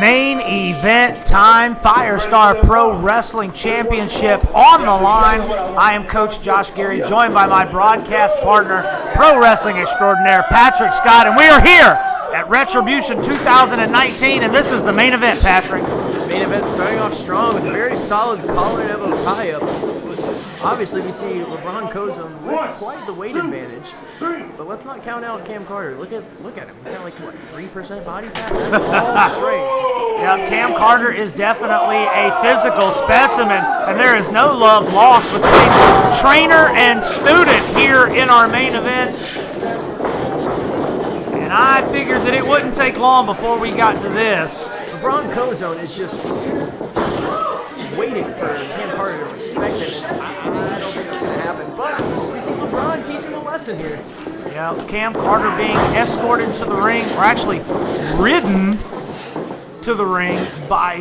Main event time, Firestar Pro Wrestling Championship on the line. I am Coach Josh Gary, joined by my broadcast partner, pro wrestling extraordinaire, Patrick Scott, and we are here at Retribution 2019, and this is the main event, Patrick. Main event starting off strong with a very solid collar and elbow tie-up. Obviously, we see LaBron Kozone with quite the weight advantage, but let's not count out Cam Carter. Look at him. He's got like, what, 3% body fat? That's all strength. Yeah, Cam Carter is definitely a physical specimen, and there is no love lost between trainer and student here in our main event. And I figured that it wouldn't take long before we got to this. LaBron Kozone is just waiting for Cam Carter to respect it. I don't think it's going to happen, but we see LeBron teaching a lesson here. Yeah, Cam Carter being escorted to the ring, or actually ridden to the ring by,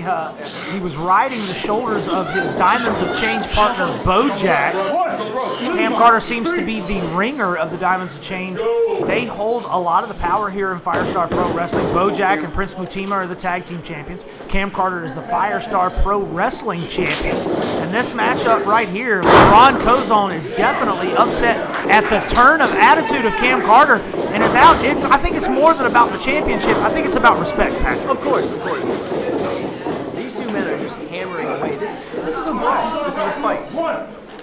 he was riding the shoulders of his Diamonds of Change partner, Bojack. Cam Carter seems to be the ringer of the Diamonds of Change. They hold a lot of the power here in Firestar Pro Wrestling. Bojack and Prince Mutima are the tag team champions. Cam Carter is the Firestar Pro Wrestling champion. And this matchup right here, LaBron Kozone is definitely upset at the turn of attitude of Cam Carter and is out. I think it's more than about the championship. I think it's about respect, Patrick. Of course. These two men are just hammering away. This is a brawl. This is a fight.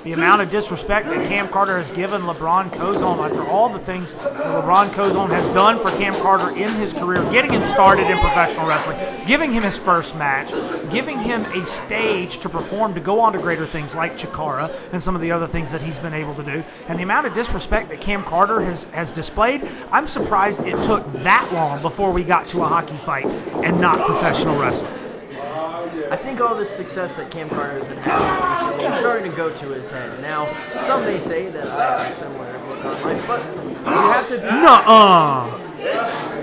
The amount of disrespect that Cam Carter has given LaBron Kozone after all the things that LaBron Kozone has done for Cam Carter in his career, getting him started in professional wrestling, giving him his first match, giving him a stage to perform, to go on to greater things like Chikara and some of the other things that he's been able to do. And the amount of disrespect that Cam Carter has displayed, I'm surprised it took that long before we got to a hockey fight and not professional wrestling. I think all this success that Cam Carter has been having recently is starting to go to his head. Now, some may say that I have a similar look on life, but you have to be...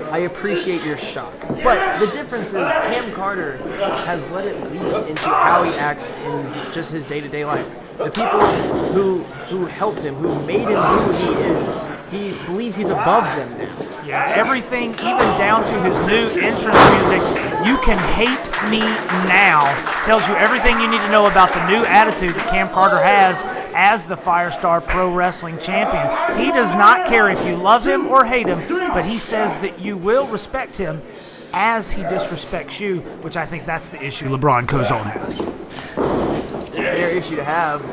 I appreciate your shock. But the difference is Cam Carter has let it leak into how he acts in just his day-to-day life. The people who helped him, who made him who he is, he believes he's above them now. Yeah, everything, even down to his new entrance music, "You Can Hate Me Now," tells you everything you need to know about the new attitude that Cam Carter has as the Firestar Pro Wrestling Champion. He does not care if you love him or hate him, but he says that you will respect him as he disrespects you, which I think that's the issue LaBron Kozone has. It's a fair issue to have.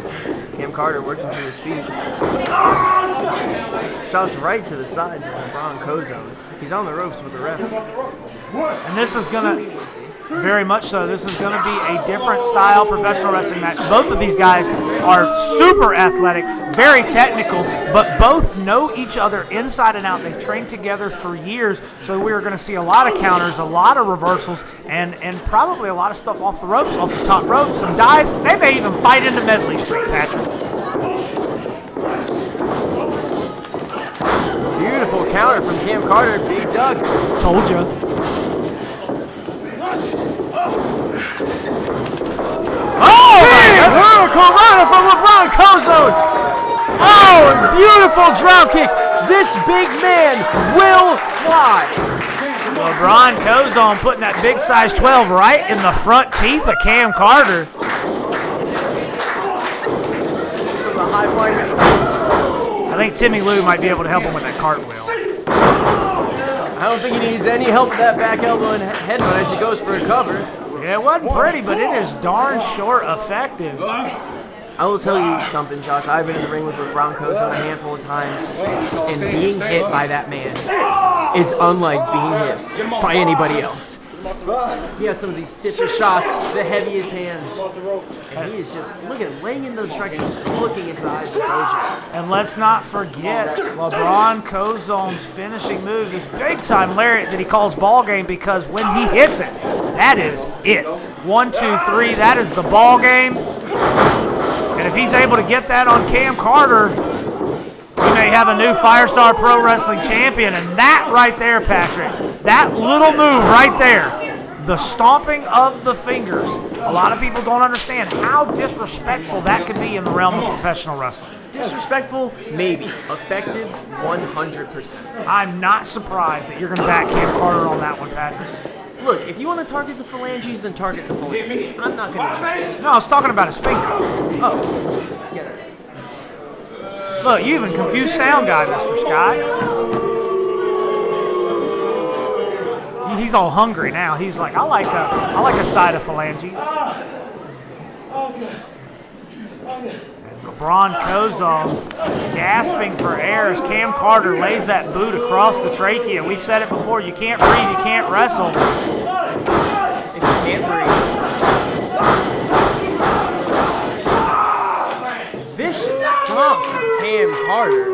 Cam Carter working through his feet. Shots right to the sides of LaBron Kozone. He's on the ropes with the ref. And this is going to, very much so, this is going to be a different style professional wrestling match. Both of these guys are super athletic, very technical, but both know each other inside and out. They've trained together for years, so we are going to see a lot of counters, a lot of reversals, and probably a lot of stuff off the ropes, off the top rope, some dives. They may even fight into Medley Street, Patrick. Beautiful counter from Cam Carter. Big Doug. Told ya. Oh! Big Hurricanrana from LaBron Kozone. Oh, beautiful drop kick. This big man will fly. LaBron Kozone putting that big size 12 right in the front teeth of Cam Carter. From the high flying. I think Timmy Lou might be able to help him with that cartwheel. I don't think he needs any help with that back elbow and headbutt as he goes for a cover. Yeah, it wasn't pretty, but it is darn sure effective. I will tell you something, Josh. I've been in the ring with LaBron Kozone a handful of times, and being hit by that man is unlike being hit by anybody else. He has some of these stiffest shots, the heaviest hands, and he is just, look at him, laying in those strikes and just looking into the eyes of Bojack. And let's not forget LaBron Kozone's finishing move, this big-time lariat that he calls ball game, because when he hits it, that is it. 1, 2, 3, that is the ball game. And if he's able to get that on Cam Carter, we may have a new Firestar Pro Wrestling champion. And that right there, Patrick, that little move right there, the stomping of the fingers, a lot of people don't understand how disrespectful that can be in the realm of professional wrestling. Disrespectful? Maybe. Effective? 100%. I'm not surprised that you're going to back Cam Carter on that one, Patrick. Look, if you want to target the phalanges, then target the phalanges. I'm not going to judge. No, I was talking about his finger. Oh, get it. Look, you even confused sound guy, Mr. Scott. He's all hungry now. He's like, I like a side of phalanges. And LaBron Kozone gasping for air as Cam Carter lays that boot across the trachea. We've said it before, you can't breathe, you can't wrestle. If you can't breathe. Vicious stomp from Cam Carter.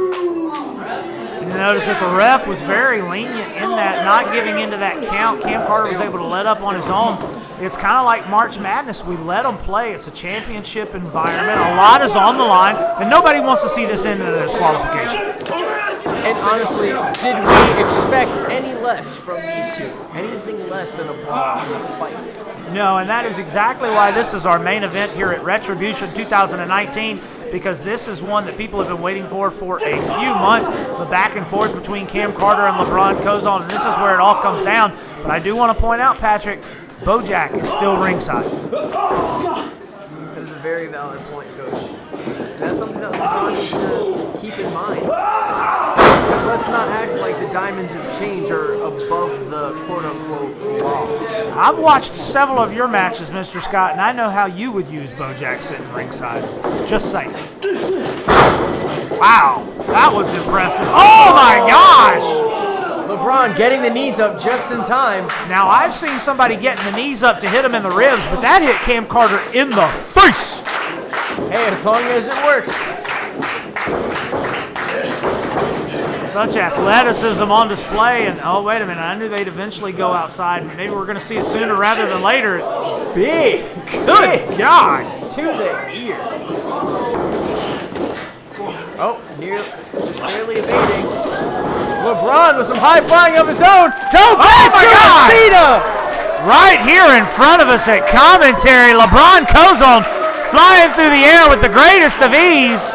And you notice that the ref was very lenient in that, not giving into that count. Cam Carter was able to let up on his own. It's kind of like March Madness. We let them play. It's a championship environment. A lot is on the line, and nobody wants to see this end in a disqualification. And honestly, did we expect any less from these two? Anything less than a brawl in a fight? No, and that is exactly why this is our main event here at Retribution 2019, because this is one that people have been waiting for a few months, the back and forth between Cam Carter and LaBron Kozone, and this is where it all comes down. But I do want to point out, Patrick, Bojack is still ringside. That is a very valid point, Coach. That's something that LeBron needs to keep in mind. Because let's not act like the diamonds of change are above the quote-unquote law. I've watched several of your matches, Mr. Scott, and I know how you would use Bojack sitting ringside. Just saying. Wow, that was impressive. Oh my gosh! LeBron getting the knees up just in time. Now, I've seen somebody getting the knees up to hit him in the ribs, but that hit Cam Carter in the face. Hey, as long as it works. Such athleticism on display, and oh, wait a minute, I knew they'd eventually go outside. Maybe we're going to see it sooner rather than later. Big. Good God. To the ear. Oh, just barely evading. LeBron with some high flying of his own. Toe pass to Cena. Right here in front of us at commentary, LaBron Kozone flying through the air with the greatest of ease.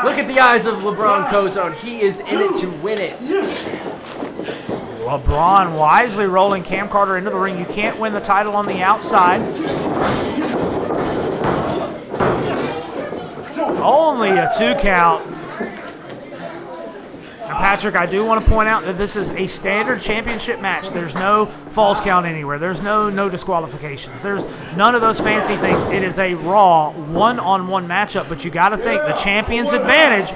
Look at the eyes of LaBron Kozone. He is in it to win it. LeBron wisely rolling Cam Carter into the ring. You can't win the title on the outside. Only a 2 count. Now, Patrick, I do want to point out that this is a standard championship match. There's no falls count anywhere. There's no disqualifications. There's none of those fancy things. It is a raw one-on-one matchup, but you got to think the champion's advantage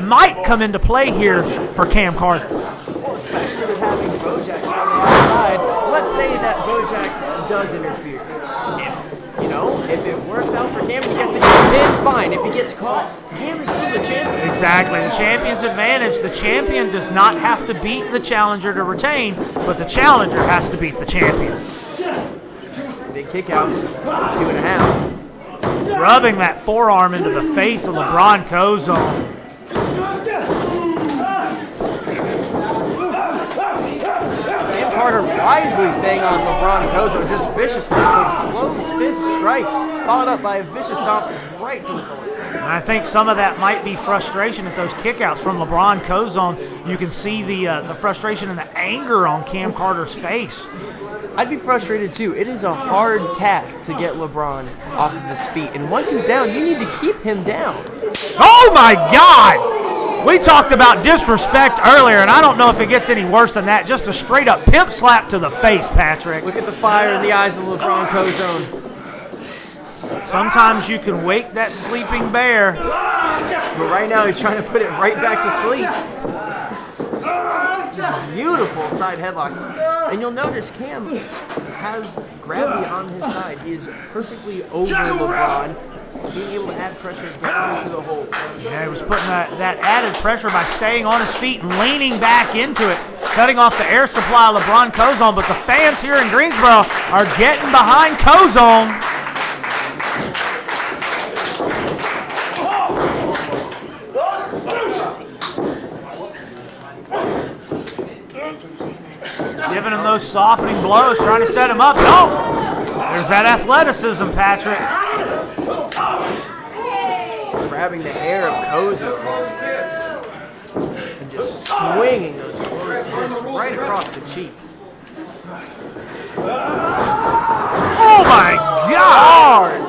might come into play here for Cam Carter. Well, especially with having Bojack on the outside. Let's say that Bojack does interfere. If it works out for Cam and he gets to get a pin, fine. If he gets caught, Cam is still the champion. Exactly. The champion's advantage. The champion does not have to beat the challenger to retain, but the challenger has to beat the champion. Big kick out. 2.5. Rubbing that forearm into the face of LaBron Kozone. Carter wisely staying on LaBron Kozone, just viciously with closed fist strikes, followed up by a vicious stomp right to the shoulder. And I think some of that might be frustration at those kickouts from LaBron Kozone. You can see the frustration and the anger on Cam Carter's face. I'd be frustrated too. It is a hard task to get LeBron off of his feet, and once he's down, you need to keep him down. Oh my God! We talked about disrespect earlier, and I don't know if it gets any worse than that. Just a straight-up pimp slap to the face, Patrick. Look at the fire in the eyes of LeBron Kozone. Sometimes you can wake that sleeping bear. But right now, he's trying to put it right back to sleep. Beautiful side headlock. And you'll notice Cam has gravity on his side. He is perfectly over LeBron, being able to add pressure down into the hole. Yeah, he was putting that added pressure by staying on his feet and leaning back into it, cutting off the air supply of LaBron Kozone. But the fans here in Greensboro are getting behind Kozone. Giving him those softening blows, trying to set him up. No! There's that athleticism, Patrick. Grabbing the hair of Kozone and just swinging those closed fists right across the cheek. Oh my God!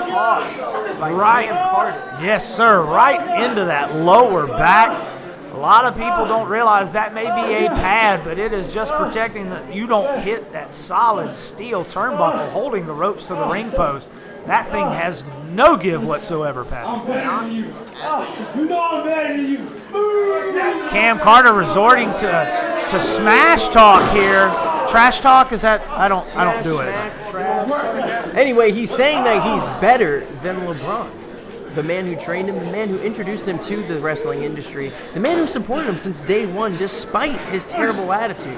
Toss by Right. Cam Carter. Yes, sir. Right into that lower back. A lot of people don't realize that may be a pad, but it is just protecting that you don't hit that solid steel turnbuckle holding the ropes to the ring post. That thing has no give whatsoever, Pat. Cam Carter resorting to smash talk here. Trash talk, is that? I don't do it. Anyway, he's saying that he's better than LeBron. The man who trained him, the man who introduced him to the wrestling industry, the man who supported him since day one despite his terrible attitude.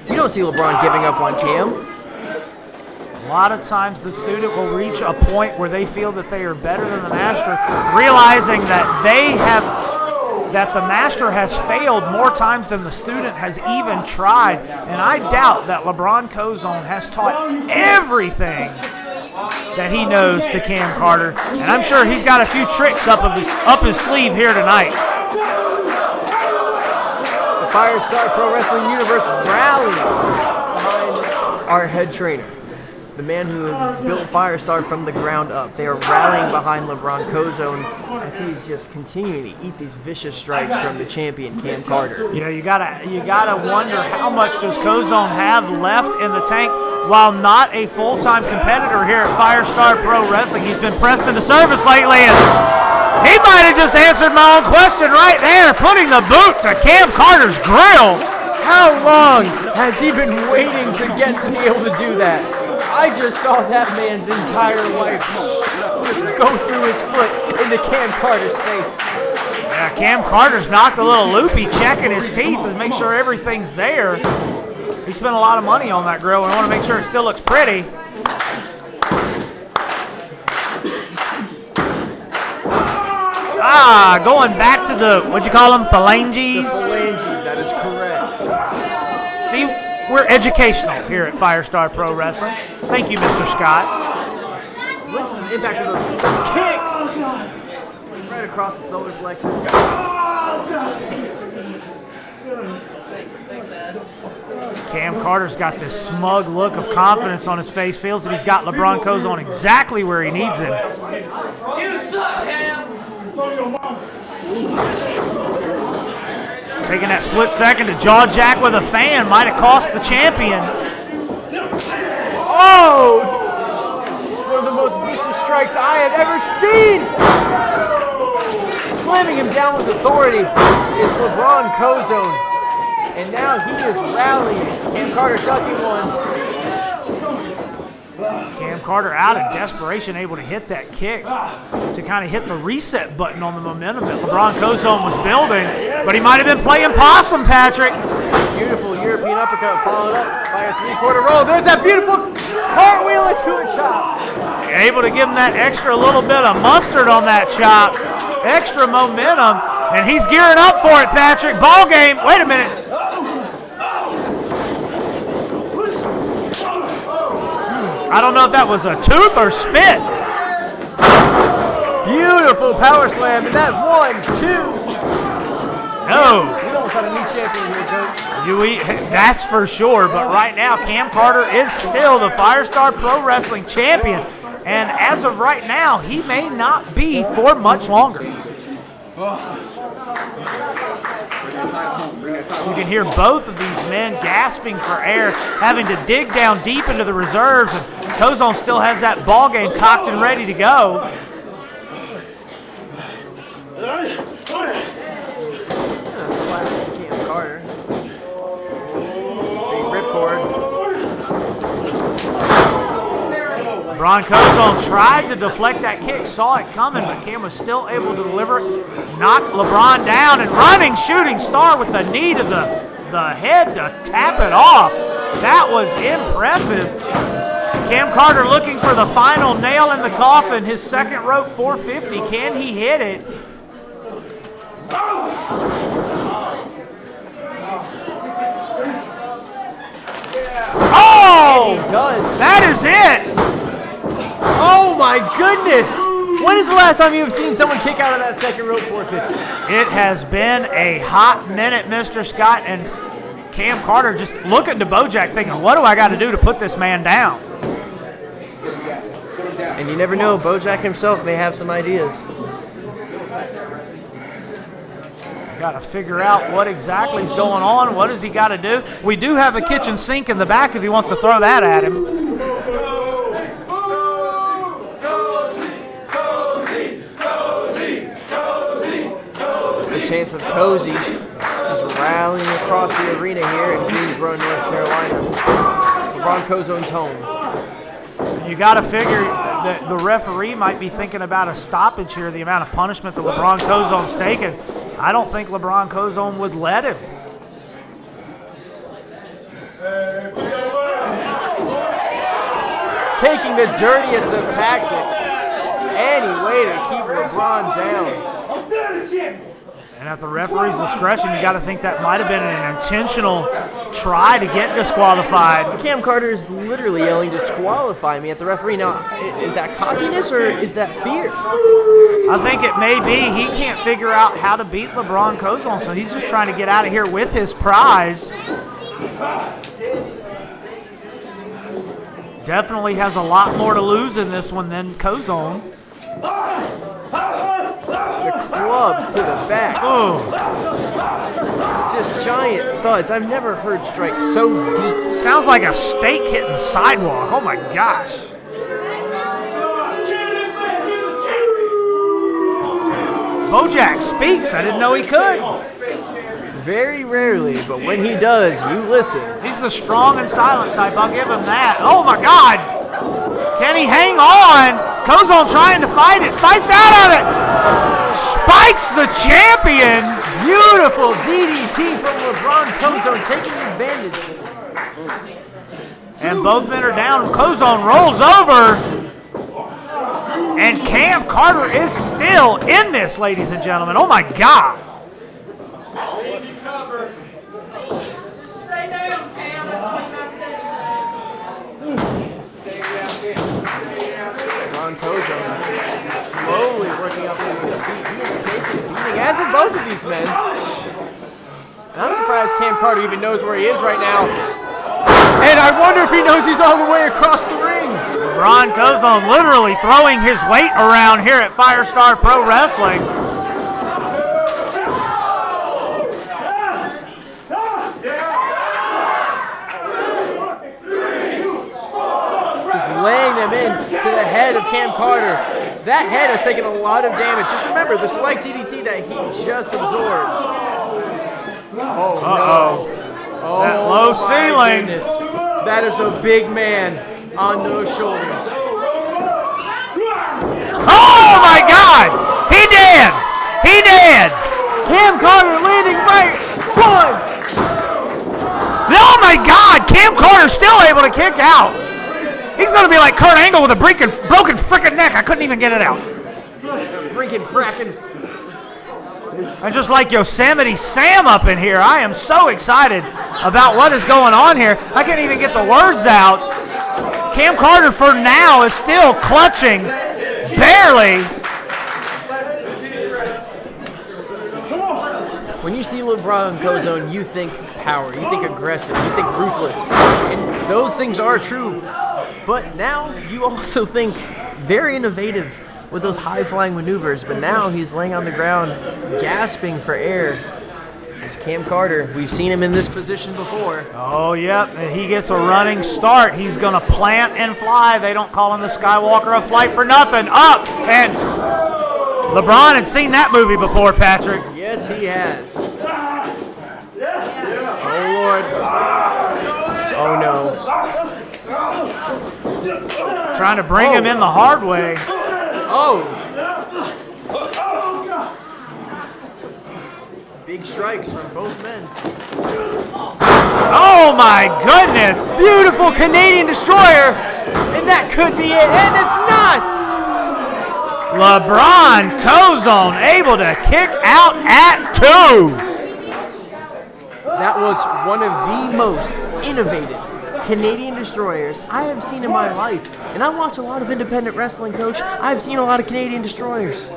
You don't see LeBron giving up on Cam. A lot of times the student will reach a point where they feel that they are better than the master, realizing that that the master has failed more times than the student has even tried. And I doubt that LaBron Kozone has taught everything that he knows to Cam Carter. And I'm sure he's got a few tricks up his sleeve here tonight. The Firestar Pro Wrestling Universe rallying behind our head trainer, the man who has built Firestar from the ground up. They are rallying behind LaBron Kozone as he's just continuing to eat these vicious strikes from the champion, Cam Carter. Yeah, you gotta wonder how much does Kozone have left in the tank. While not a full-time competitor here at Firestar Pro Wrestling, he's been pressed into service lately, and he might have just answered my own question right there, putting the boot to Cam Carter's grill. How long has he been waiting to get to be able to do that? I just saw that man's entire life just go through his foot into Cam Carter's face. Yeah, Cam Carter's knocked a little loopy, checking his teeth to make sure everything's there. He spent a lot of money on that grill. We want to make sure it still looks pretty. Going back to the, what'd you call them, phalanges? The phalanges, that is correct. See, we're educational here at Firestar Pro Wrestling. Thank you, Mr. Scott. Listen to the impact of those kicks! Right across the solar plexus. Cam Carter's got this smug look of confidence on his face, feels that he's got LaBron Kozone exactly where he needs him. You suck, Cam! Taking that split second to jaw jack with a fan might have cost the champion. Oh! One of the most vicious strikes I have ever seen! Slamming him down with authority is LaBron Kozone. And now he is rallying. Cam Carter tucking one. Cam Carter out of desperation, able to hit that kick to kind of hit the reset button on the momentum that LaBron Kozone was building. But he might have been playing possum, Patrick. Beautiful European uppercut followed up by a three-quarter roll. There's that beautiful cartwheel into a chop. Able to give him that extra little bit of mustard on that chop. Extra momentum. And he's gearing up for it, Patrick. Ball game. Wait a minute. I don't know if that was a tooth or spit. Beautiful power slam, and that's 1, 2. No. We almost had a new champion here, Coach. That's for sure. But right now, Cam Carter is still the Firestar Pro Wrestling champion. And as of right now, he may not be for much longer. You can hear both of these men gasping for air, having to dig down deep into the reserves, and Kozone still has that ball game cocked and ready to go. Slap this Cam Carter. Big ripcord. LaBron Kozone tried to deflect that kick, saw it coming, but Cam was still able to deliver it. Knocked LeBron down, and running shooting star with the knee to the head to tap it off. That was impressive. Cam Carter looking for the final nail in the coffin, his second rope 450. Can he hit it? Oh! He does. That is it! Oh my goodness! When is the last time you have seen someone kick out of that second rope 450? It has been a hot minute, Mr. Scott, and Cam Carter just looking to Bojack thinking, what do I got to do to put this man down? And you never know, Bojack himself may have some ideas. Got to figure out what exactly is going on. What does he got to do? We do have a kitchen sink in the back if he wants to throw that at him. The chance of Cozy just rallying across the arena here in Greensboro, North Carolina. LaBron Kozone's home. You got to figure that the referee might be thinking about a stoppage here, the amount of punishment that LaBron Kozone's taken. I don't think LaBron Kozone would let him. Taking the dirtiest of tactics. Any way to keep LeBron down. And at the referee's discretion, you got to think that might have been an intentional try to get disqualified. Cam Carter is literally yelling, disqualify me at the referee. Now, is that cockiness or is that fear? I think it may be. He can't figure out how to beat LaBron Kozone, so he's just trying to get out of here with his prize. Definitely has a lot more to lose in this one than Kozone. The clubs to the back. Oh, Just giant thuds. I've never heard strikes so deep. sounds like a steak hitting sidewalk. Oh my gosh. Bojack speaks. I didn't know he could. Very rarely, but when he does, you listen. He's the strong and silent type. I'll give him that. Oh my God. Can he hang on? Kozone trying to fight it. Fights out of it. Spikes the champion. Beautiful DDT from LaBron Kozone taking advantage. And both men are down. Kozone rolls over. And Cam Carter is still in this, ladies and gentlemen. Oh my God. Stay down, Cam. LaBron Kozone slowly working up to his feet. He is taking a beating, as in both of these men. And I'm surprised Cam Carter even knows where he is right now. And I wonder if he knows he's all the way across the ring. LaBron Kozone literally throwing his weight around here at Firestar Pro Wrestling. Just laying them in to the head of Cam Carter. That head has taken a lot of damage. Just remember the spike DDT that he just absorbed. Oh, no. Oh, That low my ceiling. goodness. That is a big man on those shoulders. Oh my God! He did! He did! Cam Carter landing right. One. Oh my God! Cam Carter's still able to kick out. He's going to be like Kurt Angle with a broken frickin' neck. I couldn't even get it out. Freaking fracking. And just like Yosemite Sam up in here, I am so excited about what is going on here. I can't even get the words out. Cam Carter for now is still clutching, barely. When you see LeBron Kozone, you think power, you think aggressive, you think ruthless. And those things are true. But now you also think very innovative with those high-flying maneuvers. But now he's laying on the ground, gasping for air. It's Cam Carter. We've seen him in this position before. Oh, yep. He gets a running start. He's going to plant and fly. They don't call him the Skywalker of Flight for nothing. Up! And LeBron had seen that movie before, Patrick. Yes, he has. Oh, Lord. Oh, no. Trying to bring him in the hard way. Oh! Big strikes from both men. Oh, my goodness. Beautiful Canadian Destroyer! And that could be it, and it's not! LaBron Kozone able to kick out at 2. That was one of the most innovative Canadian Destroyers I have seen in my life. And I watch a lot of independent wrestling, Coach. I've seen a lot of Canadian Destroyers.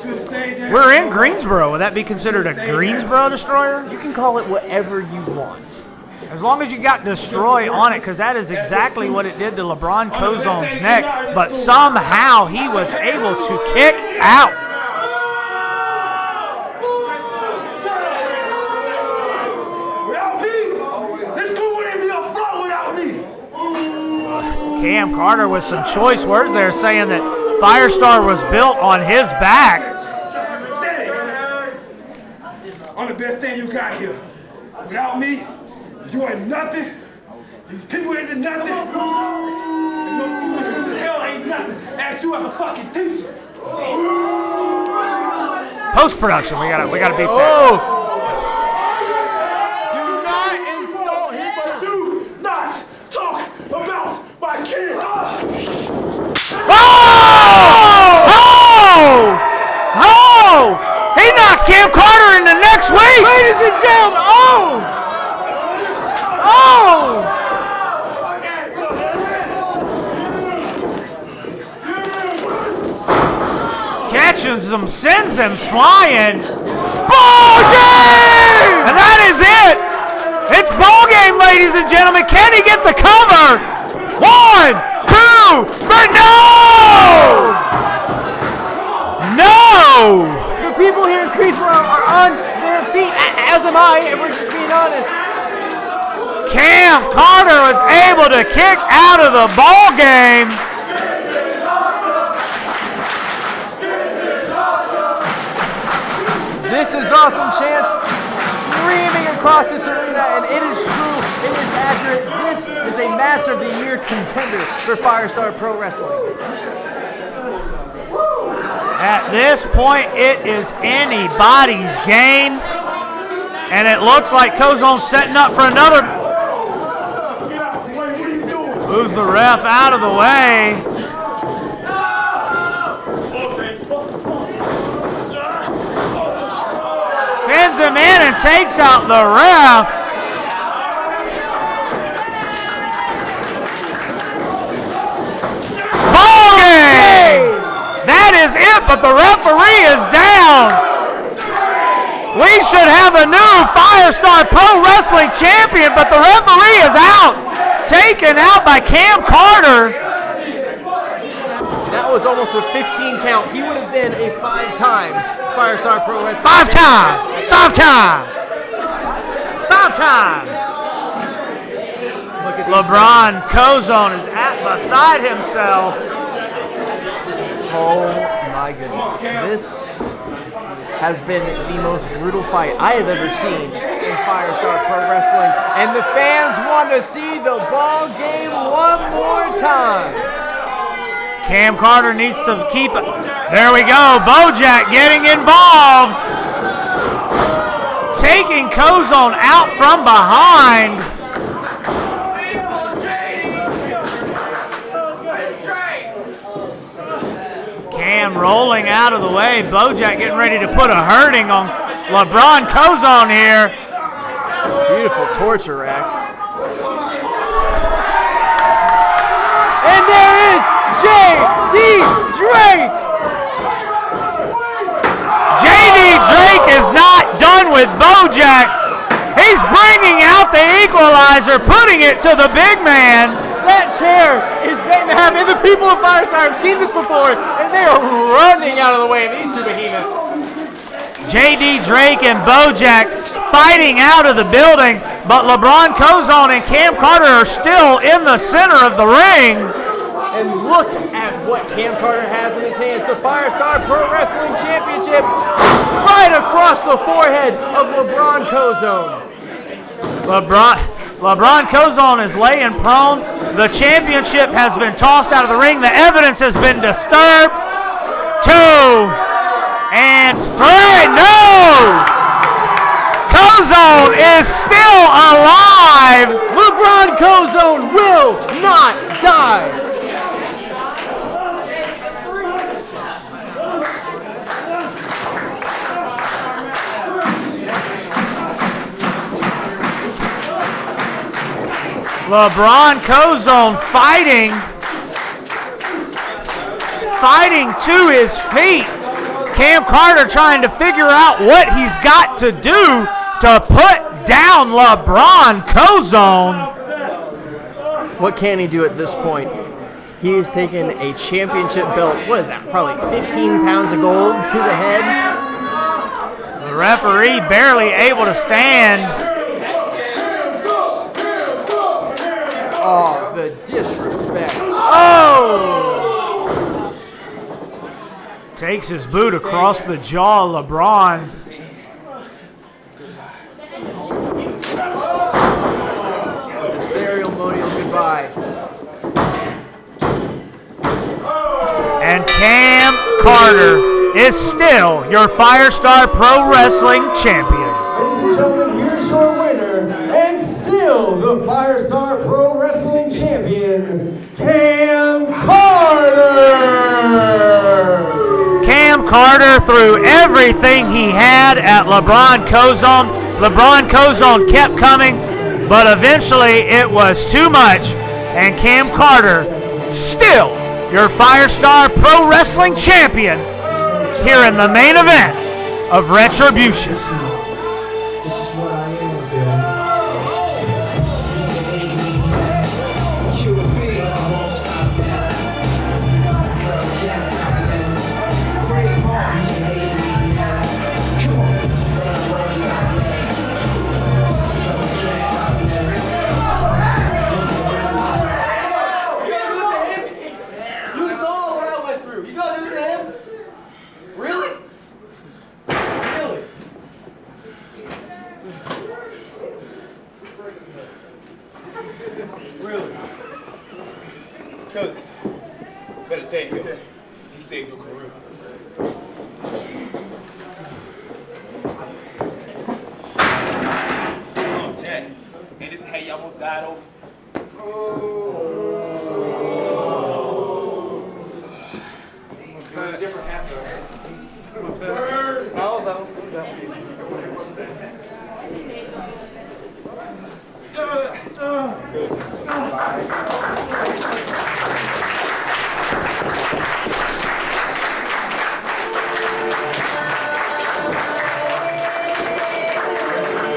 We're in Greensboro. Would that be considered a Greensboro destroyer? You can call it whatever you want. As long as you got destroy on it, because that is exactly what it did to LaBron Kozone's neck. But somehow he was able to kick out. Cam Carter with some choice words there, saying that Firestar was built on his back. I'm the best thing you got here. Without me, you ain't nothing. These people isn't nothing. And those students who the hell ain't nothing. Ask you as a fucking teacher. Post production, we gotta beat that. Oh! Do not insult his children. Do not talk about my kids. Oh! He knocks Cam Carter into next week. Ladies and gentlemen, Catching some, sends him flying. Ball game! And that is it. It's ball game, ladies and gentlemen. Can he get the cover? 1, 2, 3, no! No! The people here in Greensboro are on their feet, as am I, and we're just being honest. Cam Carter was able to kick out of the ball game. This is awesome, Chance. Screaming across this arena, and it is true, it is accurate. This is a Match of the Year contender for Firestar Pro Wrestling. At this point, it is anybody's game. And it looks like Kozone's setting up for another. Moves the ref out of the way. Sends him in and takes out the ref. Ball game! That is it, but the referee is down. We should have a new Firestar Pro Wrestling champion, but the referee is out. Taken out by Cam Carter. That was almost a 15 count. He would have been a 5-time Firestar Pro Wrestling. 5-time. Look at LaBron Kozone is beside himself. Oh my goodness. This has been the most brutal fight I have ever seen in Firestar Pro Wrestling. And the fans want to see the ball game one more time. Cam Carter needs to keep it. There we go. Bojack getting involved. Taking Kozone out from behind. Cam rolling out of the way. Bojack getting ready to put a hurting on LaBron Kozone here. Beautiful torture rack. And there is J.D. Drake. J.D. Drake is not done with Bojack. He's bringing out the equalizer, putting it to the big man. That chair is betting to have, and the people of Firestar have seen this before, and they are running out of the way of these two behemoths. J.D. Drake and Bojack fighting out of the building, but LaBron Kozone and Cam Carter are still in the center of the ring. And look at what Cam Carter has in his hands, the Firestar Pro Wrestling Championship, right across the forehead of LaBron Kozone. LeBron Kozone is laying prone. The championship has been tossed out of the ring. The evidence has been disturbed. 2 and 3. No! Kozone is still alive. LaBron Kozone will not die. LaBron Kozone fighting to his feet. Cam Carter trying to figure out what he's got to do to put down LaBron Kozone. What can he do at this point? He has taken a championship belt. What is that? Probably 15 pounds of gold to the head. The referee barely able to stand. Oh, the disrespect. Oh! Takes his boot across the jaw of LeBron. The ceremonial goodbye. And Cam Carter is still your Firestar Pro Wrestling champion. Ladies and gentlemen, here's your winner, and still the Firestar Pro Wrestling champion, Cam Carter! Cam Carter threw everything he had at LaBron Kozone. LaBron Kozone kept coming, but eventually it was too much, and Cam Carter still your Firestar Pro Wrestling champion here in the main event of Retribution. This is what I am, Cuz, better thank him. He saved your career. Oh, Jack. And this is how you almost died over. Different happened.